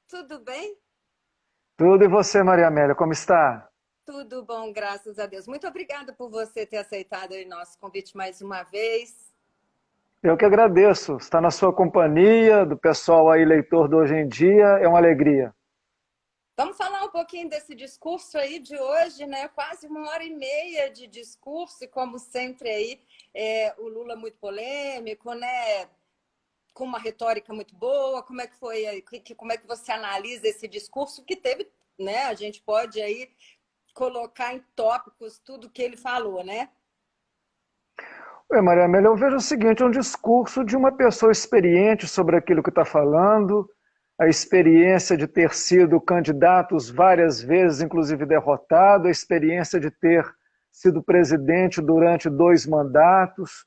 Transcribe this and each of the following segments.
Tudo bem? Tudo e você, Maria Amélia, como está? Tudo bom, graças a Deus. Muito obrigada por você ter aceitado o nosso convite mais uma vez. Eu que agradeço. Estar na sua companhia, do pessoal aí, leitor do Hoje em Dia, é uma alegria. Vamos falar um pouquinho desse discurso aí de hoje, né? Quase 1h30 de discurso, e como sempre aí, o Lula muito polêmico, né? Com uma retórica muito boa. Como é que foi aí? Como é que você analisa esse discurso que teve, né? A gente pode aí colocar em tópicos tudo que ele falou, né? Oi, Maria Amélia, eu vejo o seguinte, é um discurso de uma pessoa experiente sobre aquilo que está falando, a experiência de ter sido candidatos várias vezes, inclusive derrotado, a experiência de ter sido presidente durante 2 mandatos,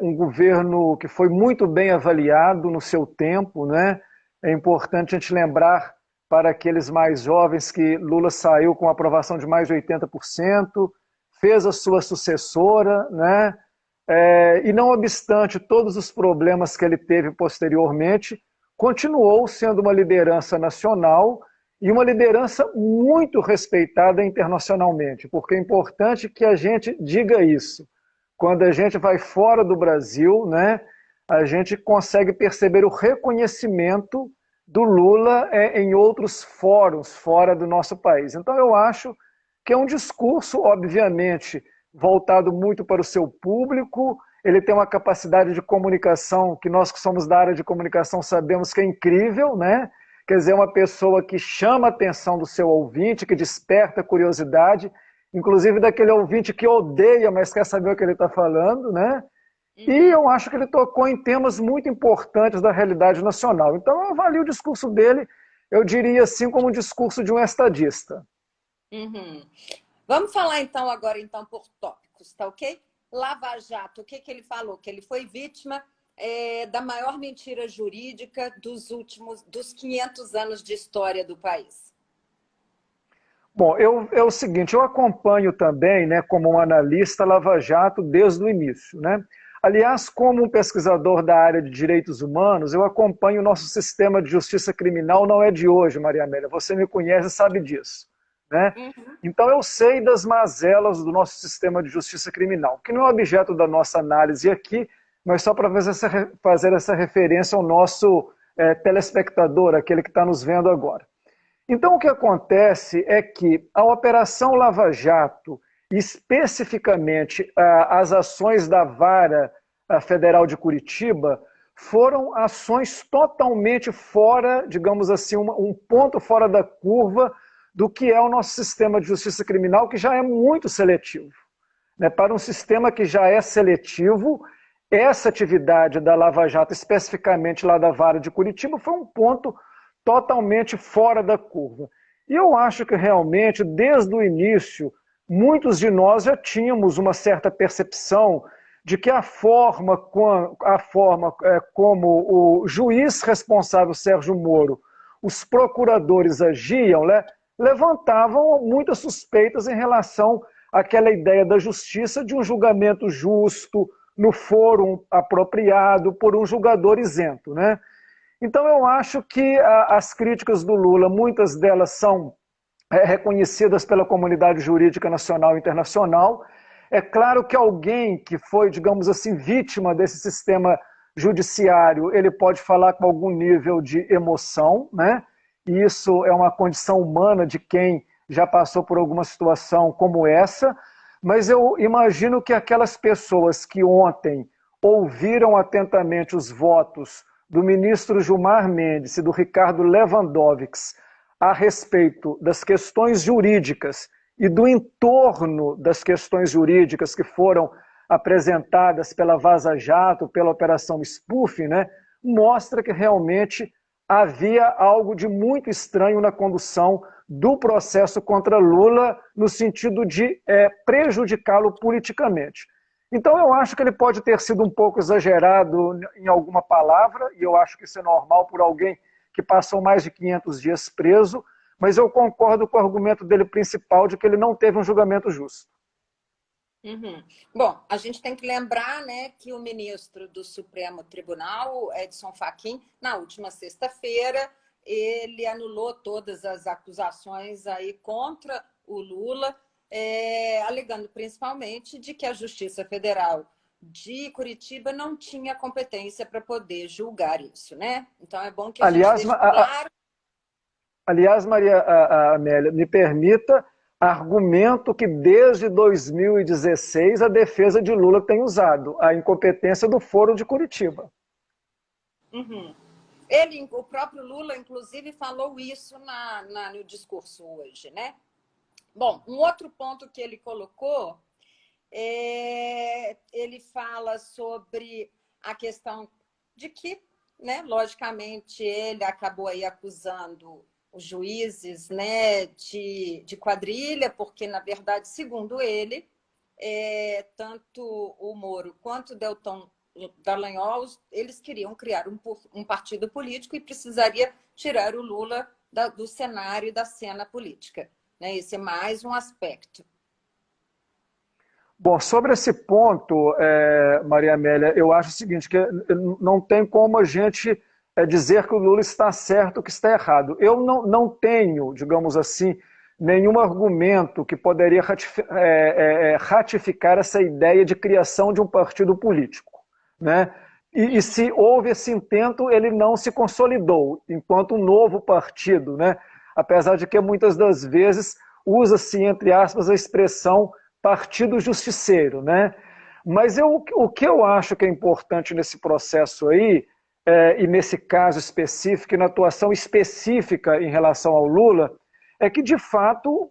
um governo que foi muito bem avaliado no seu tempo, né? É importante a gente lembrar para aqueles mais jovens que Lula saiu com aprovação de mais de 80%, fez a sua sucessora, né? E não obstante todos os problemas que ele teve posteriormente, continuou sendo uma liderança nacional e uma liderança muito respeitada internacionalmente, porque é importante que a gente diga isso. Quando a gente vai fora do Brasil, né, a gente consegue perceber o reconhecimento do Lula em outros fóruns fora do nosso país. Então eu acho que é um discurso, obviamente, voltado muito para o seu público. Ele tem uma capacidade de comunicação que nós que somos da área de comunicação sabemos que é incrível, né? Quer dizer, uma pessoa que chama a atenção do seu ouvinte, que desperta curiosidade, inclusive daquele ouvinte que odeia, mas quer saber o que ele está falando, né? E Uhum. eu acho que ele tocou em temas muito importantes da realidade nacional. Então eu avalio o discurso dele, eu diria assim, como um discurso de um estadista. Uhum. Vamos falar então agora então por tópicos, tá ok? Lava Jato, o que que ele falou? Que ele foi vítima da maior mentira jurídica dos 500 anos de história do país. Bom, é o seguinte, eu acompanho também, né, como um analista Lava Jato desde o início, né? Aliás, como um pesquisador da área de direitos humanos, eu acompanho o nosso sistema de justiça criminal, não é de hoje, Maria Amélia, você me conhece e sabe disso, né? Uhum. Então eu sei das mazelas do nosso sistema de justiça criminal, que não é objeto da nossa análise aqui, mas só para fazer essa referência ao nosso telespectador, aquele que está nos vendo agora. Então, o que acontece é que a Operação Lava Jato, especificamente as ações da Vara Federal de Curitiba, foram ações totalmente fora, digamos assim, um ponto fora da curva do que é o nosso sistema de justiça criminal, que já é muito seletivo. Né? Para um sistema que já é seletivo, essa atividade da Lava Jato, especificamente lá da Vara de Curitiba, foi um ponto totalmente fora da curva. E eu acho que realmente, desde o início, muitos de nós já tínhamos uma certa percepção de que a forma como o juiz responsável, Sérgio Moro, os procuradores agiam, né, levantavam muitas suspeitas em relação àquela ideia da justiça de um julgamento justo, no fórum apropriado, por um julgador isento, né? Então, eu acho que as críticas do Lula, muitas delas são reconhecidas pela comunidade jurídica nacional e internacional. É claro que alguém que foi, digamos assim, vítima desse sistema judiciário, ele pode falar com algum nível de emoção, né? E isso é uma condição humana de quem já passou por alguma situação como essa, mas eu imagino que aquelas pessoas que ontem ouviram atentamente os votos do ministro Gilmar Mendes e do Ricardo Lewandowski a respeito das questões jurídicas e do entorno das questões jurídicas que foram apresentadas pela Vaza Jato, pela Operação Spoofing, né, mostra que realmente havia algo de muito estranho na condução do processo contra Lula no sentido de prejudicá-lo politicamente. Então eu acho que ele pode ter sido um pouco exagerado em alguma palavra, e eu acho que isso é normal por alguém que passou mais de 500 dias preso, mas eu concordo com o argumento dele principal de que ele não teve um julgamento justo. Uhum. Bom, a gente tem que lembrar, né, que o ministro do Supremo Tribunal, Edson Fachin, na última sexta-feira, ele anulou todas as acusações aí contra o Lula, alegando principalmente de que a Justiça Federal de Curitiba não tinha competência para poder julgar isso, né? Então é bom que a gente Aliás, deixe claro. aliás, Maria Amélia, me permita, argumento que desde 2016 a defesa de Lula tem usado, a incompetência do Foro de Curitiba. Uhum. O próprio Lula, inclusive, falou isso no discurso hoje, né? Bom, um outro ponto que ele colocou, ele fala sobre a questão de que, né, logicamente, ele acabou aí acusando os juízes, né, de quadrilha, porque, na verdade, segundo ele, tanto o Moro quanto o Deltan Dallagnol, eles queriam criar um partido político e precisaria tirar o Lula do cenário e da cena política. Né? Esse é mais um aspecto. Bom, sobre esse ponto, Maria Amélia, eu acho o seguinte, que não tem como a gente dizer que o Lula está certo ou que está errado. Eu não tenho, digamos assim, nenhum argumento que poderia ratificar essa ideia de criação de um partido político, né? E se houve esse intento, ele não se consolidou enquanto um novo partido, né? Apesar de que muitas das vezes usa-se, entre aspas, a expressão partido justiceiro, né? Mas o que eu acho que é importante nesse processo aí, e nesse caso específico, e na atuação específica em relação ao Lula, é que, de fato,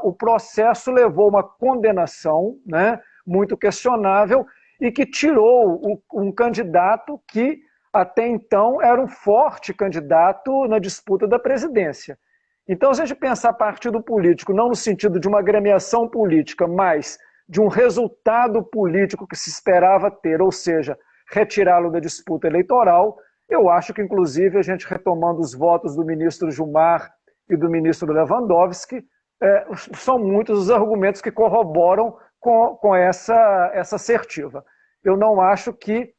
o processo levou uma condenação, né, muito questionável e que tirou um candidato que, até então, era um forte candidato na disputa da presidência. Então, se a gente pensar partido político, não no sentido de uma agremiação política, mas de um resultado político que se esperava ter, ou seja, retirá-lo da disputa eleitoral, eu acho que, inclusive, a gente retomando os votos do ministro Gilmar e do ministro Lewandowski, são muitos os argumentos que corroboram com essa assertiva. Eu não acho que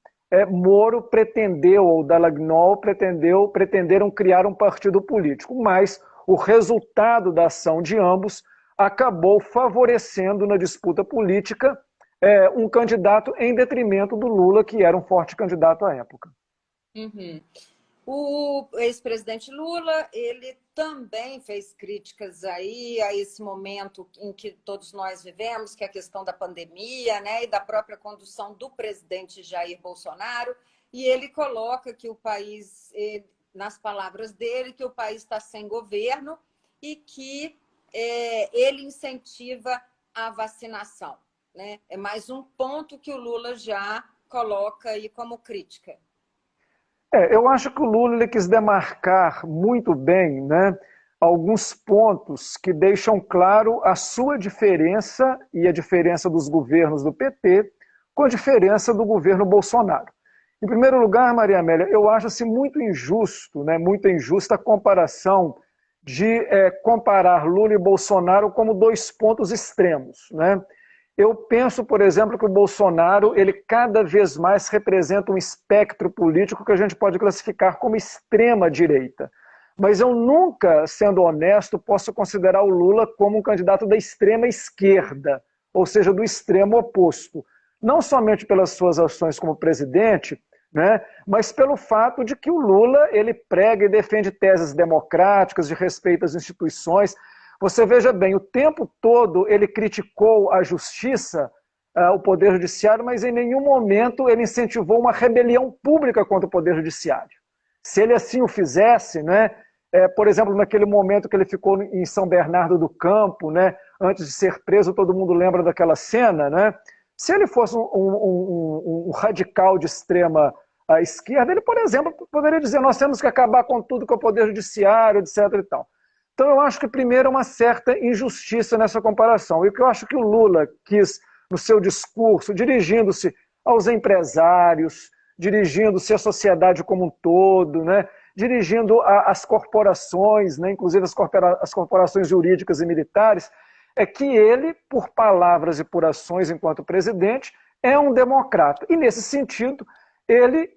Moro pretendeu, ou Dallagnol pretenderam criar um partido político, mas o resultado da ação de ambos acabou favorecendo na disputa política um candidato em detrimento do Lula, que era um forte candidato à época. Uhum. O ex-presidente Lula, ele também fez críticas aí a esse momento em que todos nós vivemos, que é a questão da pandemia, né, e da própria condução do presidente Jair Bolsonaro, e ele coloca que o país, nas palavras dele, que o país está sem governo e que ele incentiva a vacinação, né? É mais um ponto que o Lula já coloca aí como crítica. Eu acho que o Lula ele quis demarcar muito bem, né, alguns pontos que deixam claro a sua diferença e a diferença dos governos do PT com a diferença do governo Bolsonaro. Em primeiro lugar, Maria Amélia, eu acho assim, muito injusto, né, muito injusta a comparação de comparar Lula e Bolsonaro como dois pontos extremos, né? Eu penso, por exemplo, que o Bolsonaro, ele cada vez mais representa um espectro político que a gente pode classificar como extrema-direita. Mas eu nunca, sendo honesto, posso considerar o Lula como um candidato da extrema-esquerda, ou seja, do extremo oposto. Não somente pelas suas ações como presidente, né, mas pelo fato de que o Lula ele prega e defende teses democráticas, de respeito às instituições. Você veja bem, o tempo todo ele criticou a justiça, o Poder Judiciário, mas em nenhum momento ele incentivou uma rebelião pública contra o Poder Judiciário. Se ele assim o fizesse, né, por exemplo, naquele momento que ele ficou em São Bernardo do Campo, né, antes de ser preso, todo mundo lembra daquela cena, né? Se ele fosse um radical de extrema esquerda, ele, por exemplo, poderia dizer: nós temos que acabar com tudo, com o Poder Judiciário, etc. e tal. Então, eu acho que, primeiro, uma certa injustiça nessa comparação. E o que eu acho que o Lula quis, no seu discurso, dirigindo-se aos empresários, dirigindo-se à sociedade como um todo, né? Dirigindo às corporações, né? Inclusive as corporações jurídicas e militares, é que ele, por palavras e por ações enquanto presidente, é um democrata. E, nesse sentido, ele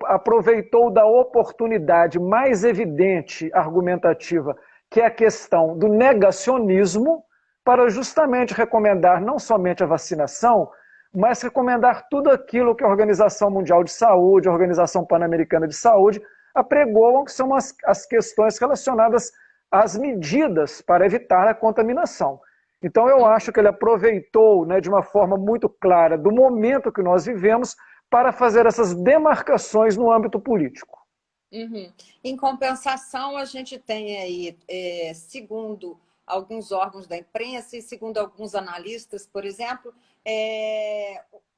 aproveitou da oportunidade mais evidente, argumentativa, que é a questão do negacionismo, para justamente recomendar não somente a vacinação, mas recomendar tudo aquilo que a Organização Mundial de Saúde, a Organização Pan-Americana de Saúde, apregoam, que são as questões relacionadas às medidas para evitar a contaminação. Então eu acho que ele aproveitou, né, de uma forma muito clara do momento que nós vivemos para fazer essas demarcações no âmbito político. Uhum. Em compensação, a gente tem aí, segundo alguns órgãos da imprensa e segundo alguns analistas, por exemplo,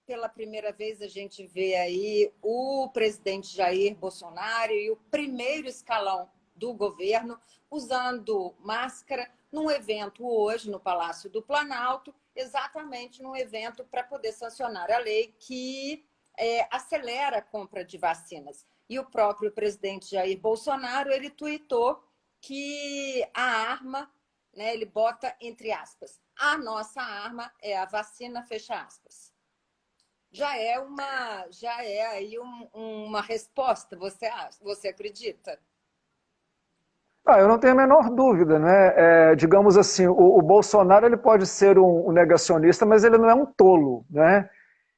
pela primeira vez a gente vê aí o presidente Jair Bolsonaro e o primeiro escalão do governo usando máscara num evento hoje no Palácio do Planalto, exatamente num evento para poder sancionar a lei que acelera a compra de vacinas. E o próprio presidente Jair Bolsonaro, ele tuitou que a arma, né, ele bota entre aspas, a nossa arma é a vacina, fecha aspas. Já é aí uma resposta, você acredita? Eu não tenho a menor dúvida, né? Digamos assim, o Bolsonaro ele pode ser um negacionista, mas ele não é um tolo, né?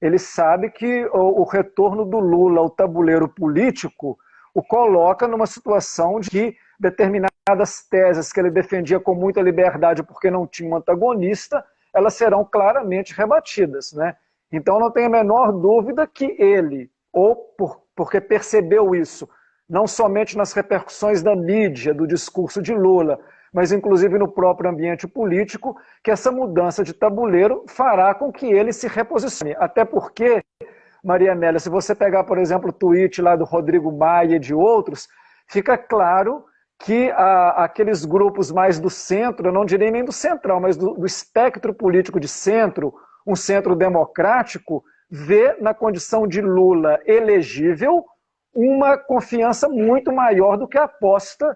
Ele sabe que o retorno do Lula ao tabuleiro político o coloca numa situação de que determinadas teses que ele defendia com muita liberdade porque não tinha um antagonista, elas serão claramente rebatidas, né? Então não tenho a menor dúvida que ele, porque percebeu isso, não somente nas repercussões da mídia, do discurso de Lula, mas inclusive no próprio ambiente político, que essa mudança de tabuleiro fará com que ele se reposicione. Até porque, Maria Amélia, se você pegar, por exemplo, o tweet lá do Rodrigo Maia e de outros, fica claro que aqueles grupos mais do centro, eu não direi nem do central, mas do espectro político de centro, um centro democrático, vê na condição de Lula elegível uma confiança muito maior do que a aposta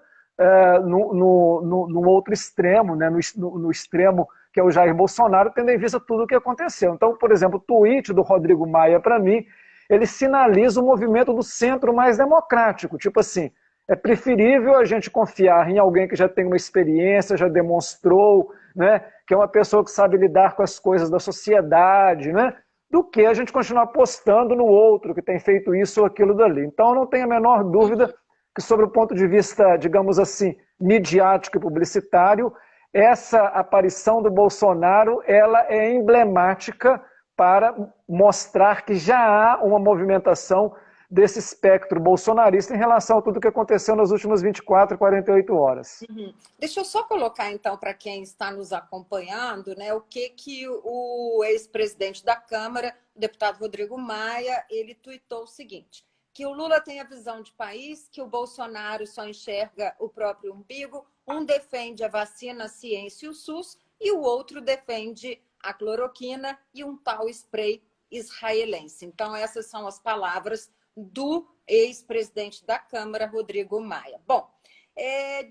no outro extremo, né? no extremo que é o Jair Bolsonaro, tendo em vista tudo o que aconteceu. Então, por exemplo, o tweet do Rodrigo Maia, para mim, ele sinaliza o movimento do centro mais democrático. Tipo assim, é preferível a gente confiar em alguém que já tem uma experiência, já demonstrou, né? Que é uma pessoa que sabe lidar com as coisas da sociedade, né? Do que a gente continuar apostando no outro que tem feito isso ou aquilo dali. Então, eu não tenho a menor dúvida que, sobre o ponto de vista, digamos assim, midiático e publicitário, essa aparição do Bolsonaro ela é emblemática para mostrar que já há uma movimentação desse espectro bolsonarista em relação a tudo que aconteceu nas últimas 24, 48 horas. Uhum. Deixa eu só colocar, então, para quem está nos acompanhando, né, o que o ex-presidente da Câmara, o deputado Rodrigo Maia, ele tuitou o seguinte, que o Lula tem a visão de país, que o Bolsonaro só enxerga o próprio umbigo, um defende a vacina, a ciência e o SUS, e o outro defende a cloroquina e um tal spray israelense. Então, essas são as palavras do ex-presidente da Câmara, Rodrigo Maia. Bom,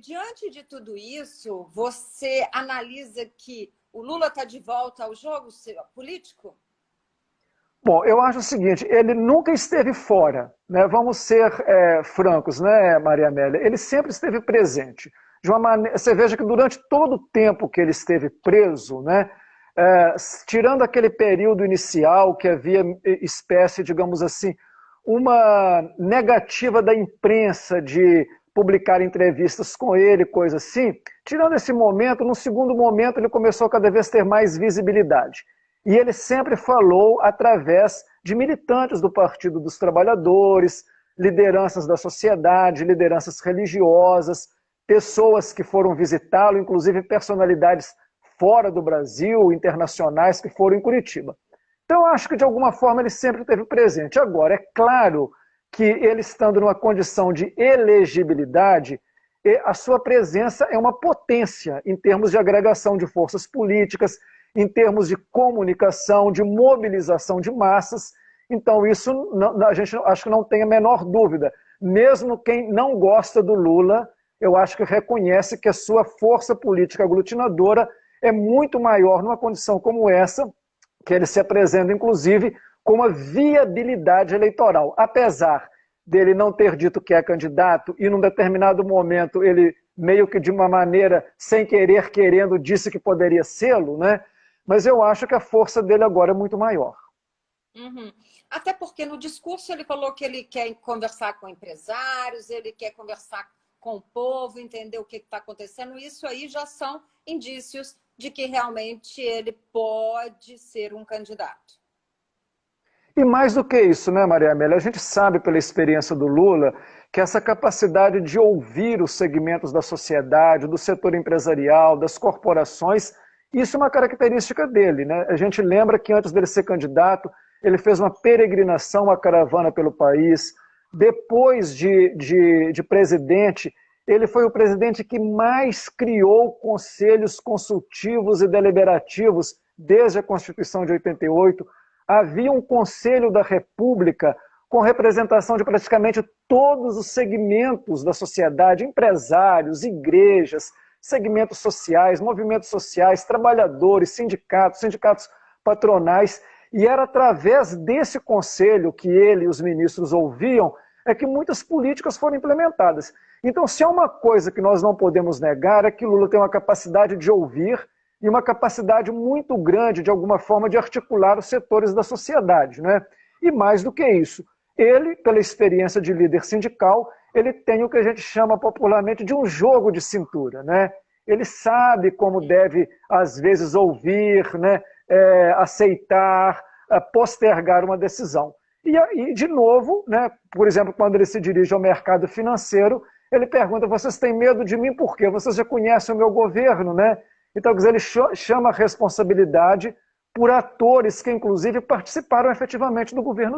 diante de tudo isso, você analisa que o Lula está de volta ao jogo político? Bom, eu acho o seguinte, ele nunca esteve fora, né? Vamos ser francos, né, Maria Amélia? Ele sempre esteve presente. De uma maneira, você veja que durante todo o tempo que ele esteve preso, né, tirando aquele período inicial que havia espécie, digamos assim, uma negativa da imprensa de publicar entrevistas com ele, coisa assim, tirando esse momento, no segundo momento ele começou a cada vez ter mais visibilidade. E ele sempre falou através de militantes do Partido dos Trabalhadores, lideranças da sociedade, lideranças religiosas, pessoas que foram visitá-lo, inclusive personalidades fora do Brasil, internacionais, que foram em Curitiba. Então, eu acho que, de alguma forma, ele sempre esteve presente. Agora, é claro que ele, estando numa condição de elegibilidade, a sua presença é uma potência em termos de agregação de forças políticas, em termos de comunicação, de mobilização de massas. Então, isso a gente acho que não tem a menor dúvida. Mesmo quem não gosta do Lula, eu acho que reconhece que a sua força política aglutinadora é muito maior numa condição como essa, que ele se apresenta, inclusive, com a viabilidade eleitoral. Apesar dele não ter dito que é candidato e num determinado momento ele meio que de uma maneira, sem querer, querendo, disse que poderia sê-lo, né? Mas eu acho que a força dele agora é muito maior. Uhum. Até porque no discurso ele falou que ele quer conversar com empresários, ele quer conversar com o povo, entender o que está acontecendo. Isso aí já são indícios de que realmente ele pode ser um candidato. E mais do que isso, né, Maria Amélia? A gente sabe pela experiência do Lula que essa capacidade de ouvir os segmentos da sociedade, do setor empresarial, das corporações, isso é uma característica dele, né? A gente lembra que antes dele ser candidato, ele fez uma peregrinação, uma caravana pelo país. Depois de presidente, ele foi o presidente que mais criou conselhos consultivos e deliberativos desde a Constituição de 88. Havia um Conselho da República com representação de praticamente todos os segmentos da sociedade, empresários, igrejas, segmentos sociais, movimentos sociais, trabalhadores, sindicatos patronais, e era através desse conselho que ele e os ministros ouviam é que muitas políticas foram implementadas. Então, se há uma coisa que nós não podemos negar é que Lula tem uma capacidade de ouvir e uma capacidade muito grande, de alguma forma, de articular os setores da sociedade, né? E mais do que isso, ele, pela experiência de líder sindical, ele tem o que a gente chama popularmente de um jogo de cintura, né? Ele sabe como deve, às vezes, ouvir, né? Aceitar, postergar uma decisão. E, de novo, né? Por exemplo, quando ele se dirige ao mercado financeiro, ele pergunta, vocês têm medo de mim por quê? Vocês já conhecem o meu governo, né? Então, quer dizer, ele chama a responsabilidade por atores que, inclusive, participaram efetivamente do governo.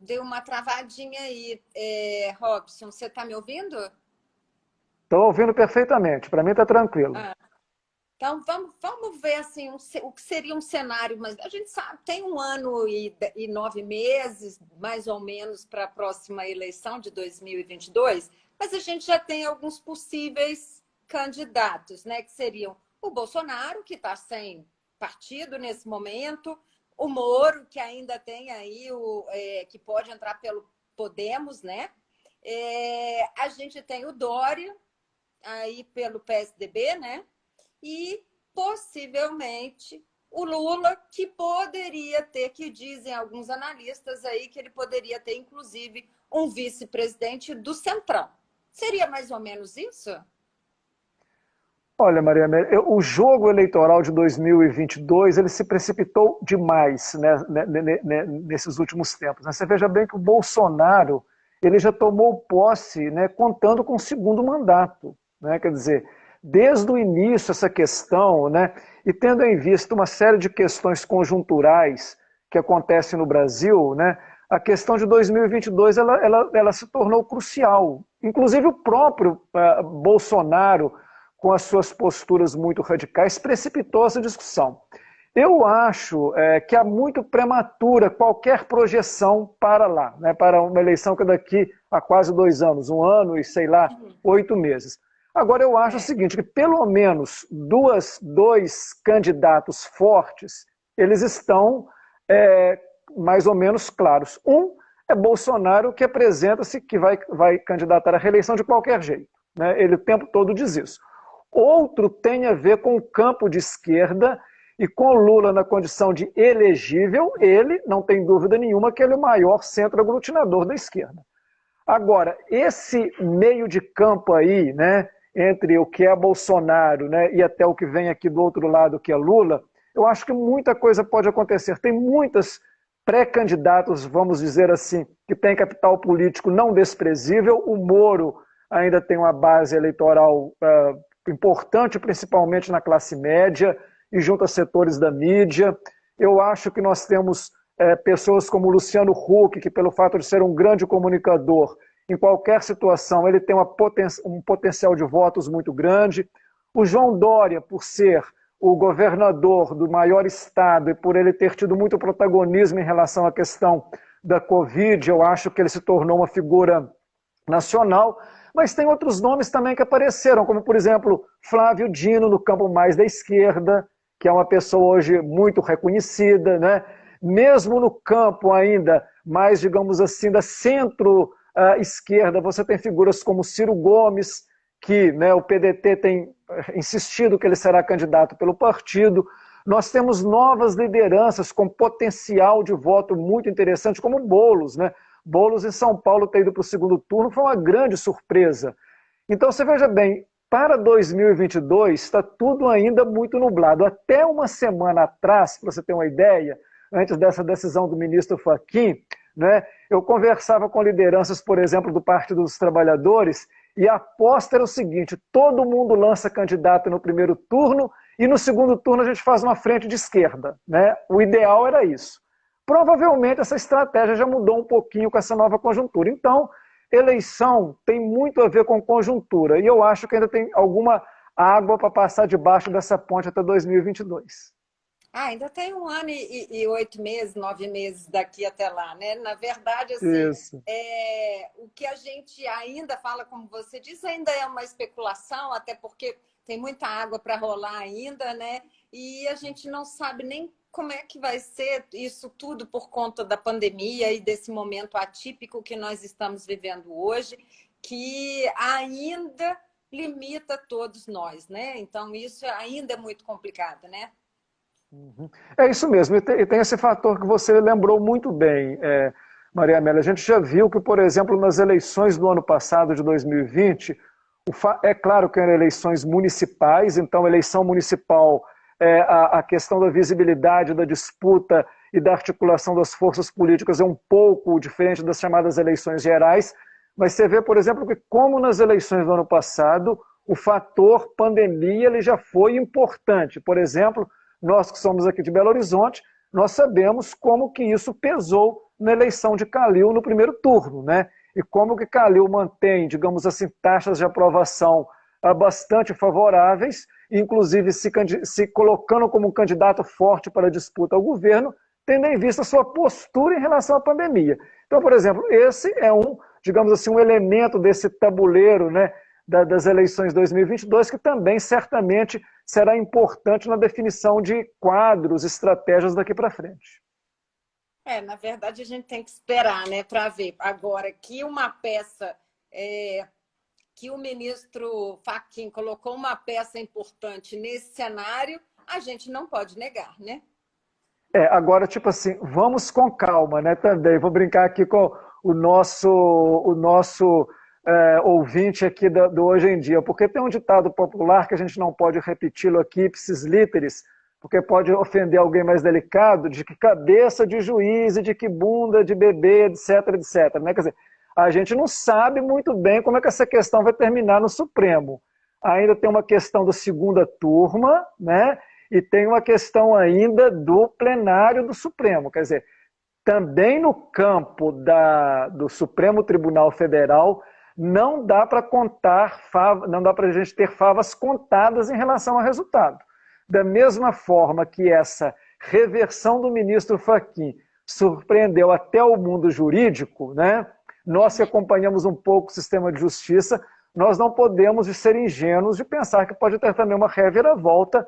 Deu uma travadinha aí, Robson. Você está me ouvindo? Estou ouvindo perfeitamente, para mim está tranquilo. Então, vamos ver assim, o que seria um cenário, mas a gente sabe, tem 1 ano e 9 meses, mais ou menos, para a próxima eleição de 2022, mas a gente já tem alguns possíveis candidatos, né? Que seriam o Bolsonaro, que está sem partido nesse momento, o Moro, que ainda tem aí, que pode entrar pelo Podemos, né? A gente tem o Dória, aí pelo PSDB, né? E possivelmente o Lula, que poderia ter, que dizem alguns analistas aí, que ele poderia ter, inclusive, um vice-presidente do Centrão. Seria mais ou menos isso? Olha, Maria Amélia, o jogo eleitoral de 2022 ele se precipitou demais, né, nesses últimos tempos. Você veja bem que o Bolsonaro ele já tomou posse, né, contando com o segundo mandato. Né, quer dizer, desde o início essa questão, né, e tendo em vista uma série de questões conjunturais que acontecem no Brasil, né, a questão de 2022 ela se tornou crucial. Inclusive o próprio Bolsonaro, com as suas posturas muito radicais, precipitou essa discussão. Eu acho que é muito prematura qualquer projeção para lá, né, para uma eleição que é daqui a quase 2 anos, 1 ano e, sei lá, 8 meses. Agora, eu acho o seguinte, que pelo menos dois candidatos fortes, eles estão mais ou menos claros. Um é Bolsonaro, que apresenta-se que vai candidatar à reeleição de qualquer jeito. Né? Ele o tempo todo diz isso. Outro tem a ver com o campo de esquerda e com Lula na condição de elegível, ele, não tem dúvida nenhuma, que ele é o maior centro aglutinador da esquerda. Agora, esse meio de campo aí, né, entre o que é Bolsonaro, né, e até o que vem aqui do outro lado, que é Lula, eu acho que muita coisa pode acontecer. Tem muitos pré-candidatos, vamos dizer assim, que têm capital político não desprezível. O Moro ainda tem uma base eleitoral importante, principalmente na classe média e junto a setores da mídia. Eu acho que nós temos pessoas como Luciano Huck, que pelo fato de ser um grande comunicador, em qualquer situação ele tem um potencial de votos muito grande. O João Dória, por ser o governador do maior estado e por ele ter tido muito protagonismo em relação à questão da Covid, eu acho que ele se tornou uma figura nacional. Mas tem outros nomes também que apareceram, como, por exemplo, Flávio Dino, no campo mais da esquerda, que é uma pessoa hoje muito reconhecida, né? Mesmo no campo ainda mais, digamos assim, da centro-esquerda, você tem figuras como Ciro Gomes, que, né, o PDT tem insistido que ele será candidato pelo partido. Nós temos novas lideranças com potencial de voto muito interessante, como Boulos, né? Boulos em São Paulo ter ido para o segundo turno foi uma grande surpresa. Então você veja bem, para 2022 está tudo ainda muito nublado. Até uma semana atrás, para você ter uma ideia, antes dessa decisão do ministro Fachin, né, eu conversava com lideranças, por exemplo, do Partido dos Trabalhadores, e a aposta era o seguinte: todo mundo lança candidato no primeiro turno e no segundo turno a gente faz uma frente de esquerda, né? O ideal era isso. Provavelmente essa estratégia já mudou um pouquinho com essa nova conjuntura. Então, eleição tem muito a ver com conjuntura, e eu acho que ainda tem alguma água para passar debaixo dessa ponte até 2022. Ainda tem 1 ano e 8 meses, 9 meses daqui até lá, né? Na verdade, assim, Isso. o que a gente ainda fala, como você diz, ainda é uma especulação, até porque tem muita água para rolar ainda, né? E a gente não sabe nem como é que vai ser isso tudo por conta da pandemia e desse momento atípico que nós estamos vivendo hoje, que ainda limita todos nós, né? Então, isso ainda é muito complicado, né? É isso mesmo, e tem esse fator que você lembrou muito bem, Maria Amélia. A gente já viu que, por exemplo, nas eleições do ano passado, de 2020, é claro que eram eleições municipais, então eleição municipal, a questão da visibilidade, da disputa e da articulação das forças políticas é um pouco diferente das chamadas eleições gerais, mas você vê, por exemplo, que como nas eleições do ano passado, o fator pandemia ele já foi importante. Por exemplo, nós que somos aqui de Belo Horizonte, nós sabemos como que isso pesou na eleição de Calil no primeiro turno, né? E como que Calil mantém, digamos assim, taxas de aprovação bastante favoráveis, inclusive se colocando como um candidato forte para a disputa ao governo, tendo em vista a sua postura em relação à pandemia. Então, por exemplo, esse é digamos assim, um elemento desse tabuleiro, né, das eleições 2022, que também certamente será importante na definição de quadros, estratégias daqui para frente. Na verdade, a gente tem que esperar, né, para ver. Agora, que uma peça, que o ministro Fachin colocou uma peça importante nesse cenário, a gente não pode negar, né? Agora, tipo assim, vamos com calma, né, também. Vou brincar aqui com o nosso ouvinte aqui do Hoje em Dia, porque tem um ditado popular que a gente não pode repeti-lo aqui, ipsis literis, porque pode ofender alguém mais delicado, de que cabeça de juiz e de que bunda de bebê, etc, etc. Né? Quer dizer, a gente não sabe muito bem como é que essa questão vai terminar no Supremo. Ainda tem uma questão da segunda turma, né? E tem uma questão ainda do plenário do Supremo. Quer dizer, também no campo do Supremo Tribunal Federal, não dá para não dá para a gente ter favas contadas em relação ao resultado. Da mesma forma que essa reversão do ministro Fachin surpreendeu até o mundo jurídico, né? Nós que acompanhamos um pouco o sistema de justiça, nós não podemos ser ingênuos de pensar que pode ter também uma reviravolta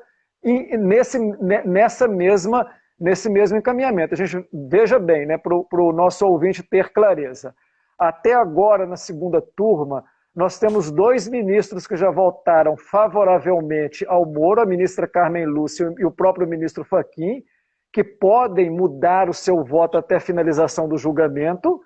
nesse mesmo encaminhamento. A gente veja bem, né, para o nosso ouvinte ter clareza. Até agora, na segunda turma, nós temos 2 ministros que já votaram favoravelmente ao Moro, a ministra Carmen Lúcia e o próprio ministro Fachin, que podem mudar o seu voto até a finalização do julgamento.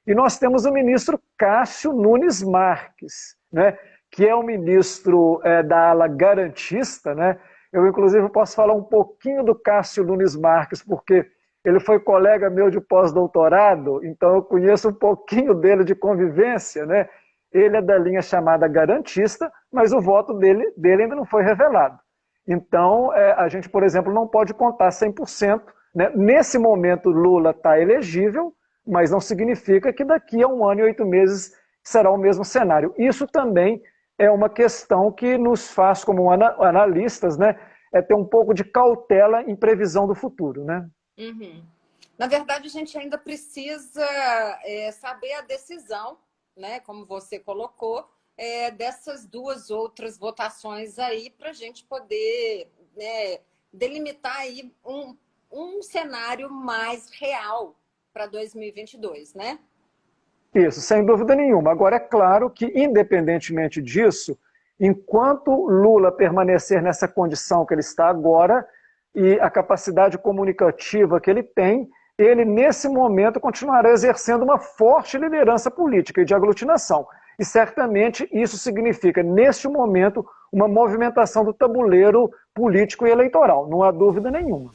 E nós temos o ministro Cássio Nunes Marques, né, que é o ministro da ala garantista, né? Eu, inclusive, posso falar um pouquinho do Cássio Nunes Marques, porque ele foi colega meu de pós-doutorado, então eu conheço um pouquinho dele de convivência, né? Ele é da linha chamada garantista, mas o voto dele ainda não foi revelado. Então, a gente, por exemplo, não pode contar 100%. Né? Nesse momento, Lula está elegível, mas não significa que daqui a 1 ano e 8 meses será o mesmo cenário. Isso também é uma questão que nos faz, como analistas, né, ter um pouco de cautela em previsão do futuro. Né? Uhum. Na verdade, a gente ainda precisa saber a decisão, né, como você colocou, dessas 2 outras votações aí, para a gente poder, né, delimitar aí um cenário mais real para 2022, né? Isso, sem dúvida nenhuma. Agora, é claro que, independentemente disso, enquanto Lula permanecer nessa condição que ele está agora e a capacidade comunicativa que ele tem, ele, nesse momento, continuará exercendo uma forte liderança política e de aglutinação. E, certamente, isso significa, neste momento, uma movimentação do tabuleiro político e eleitoral, não há dúvida nenhuma.